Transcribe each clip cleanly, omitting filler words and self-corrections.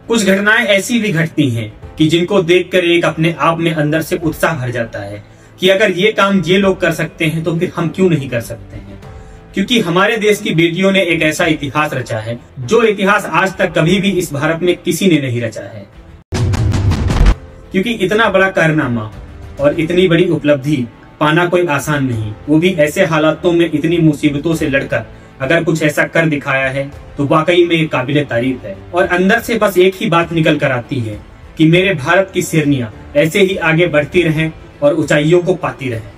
कुछ घटनाएं ऐसी भी घटती हैं कि जिनको देखकर एक अपने आप में अंदर से उत्साह भर जाता है कि अगर ये काम ये लोग कर सकते हैं तो फिर हम क्यों नहीं कर सकते हैं। क्योंकि हमारे देश की बेटियों ने एक ऐसा इतिहास रचा है जो इतिहास आज तक कभी भी इस भारत में किसी ने नहीं रचा है। क्योंकि इतना बड़ा कारनामा और इतनी बड़ी उपलब्धि पाना कोई आसान नहीं, वो भी ऐसे हालातों में इतनी मुसीबतों से लड़कर अगर कुछ ऐसा कर दिखाया है तो वाकई में ये काबिले तारीफ है। और अंदर से बस एक ही बात निकल कर आती है कि मेरे भारत की शेरनियां ऐसे ही आगे बढ़ती रहें और ऊंचाइयों को पाती रहें।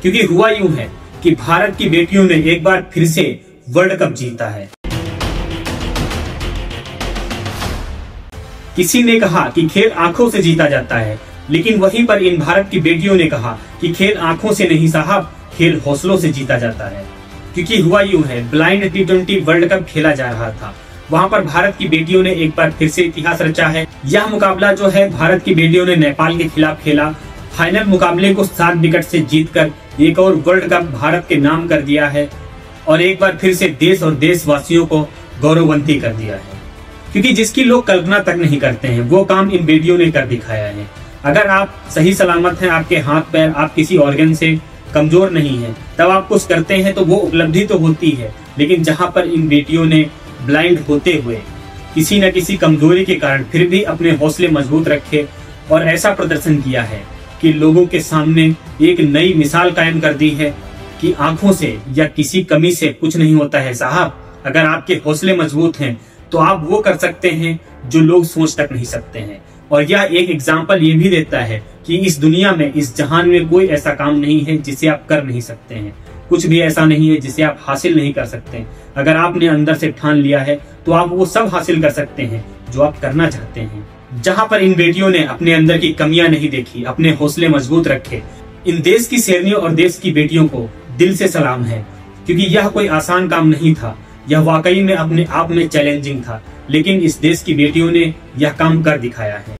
क्योंकि हुआ यूं है कि भारत की बेटियों ने एक बार फिर से वर्ल्ड कप जीता है। किसी ने कहा कि खेल आंखों से जीता जाता है, लेकिन वहीं पर इन भारत की बेटियों ने कहा कि खेल आंखों से नहीं साहब, खेल हौसलों से जीता जाता है। क्योंकि हुआ यूं है, ब्लाइंड T20 वर्ल्ड कप खेला जा रहा था, वहां पर भारत की बेटियों ने एक बार फिर से इतिहास रचा है। यह मुकाबला जो है भारत की बेटियों ने नेपाल के खिलाफ खेला। फाइनल मुकाबले को 7 विकेट से जीतकर एक और वर्ल्ड कप भारत के नाम कर दिया है और एक बार फिर से देश और देशवासियों को गौरवान्वित कर दिया है। क्योंकि जिसकी लोग कल्पना तक नहीं करते हैं वो काम इन बेटियों ने कर दिखाया है। अगर आप सही सलामत हैं, आपके हाथ पैर, आप किसी ऑर्गन से कमजोर नहीं है, तब आप कुछ करते हैं तो वो उपलब्धि तो होती है। लेकिन जहां पर इन बेटियों ने ब्लाइंड होते हुए किसी न किसी कमजोरी के कारण फिर भी अपने हौसले मजबूत रखे और ऐसा प्रदर्शन किया है कि लोगों के सामने एक नई मिसाल कायम कर दी है कि आंखों से या किसी कमी से कुछ नहीं होता है साहब। अगर आपके हौसले मजबूत हैं तो आप वो कर सकते हैं जो लोग सोच तक नहीं सकते हैं। और यह एक एग्जाम्पल ये भी देता है कि इस दुनिया में, इस जहान में कोई ऐसा काम नहीं है जिसे आप कर नहीं सकते हैं। कुछ भी ऐसा नहीं है जिसे आप हासिल नहीं कर सकते। अगर आपने अंदर से ठान लिया है तो आप वो सब हासिल कर सकते हैं जो आप करना चाहते हैं। जहां पर इन बेटियों ने अपने अंदर की कमियां नहीं देखी, अपने हौसले मजबूत रखे, इन देश की शेरनियों और देश की बेटियों को दिल से सलाम है। क्योंकि यह कोई आसान काम नहीं था, यह वाकई में अपने आप में चैलेंजिंग था, लेकिन इस देश की बेटियों ने यह काम कर दिखाया है।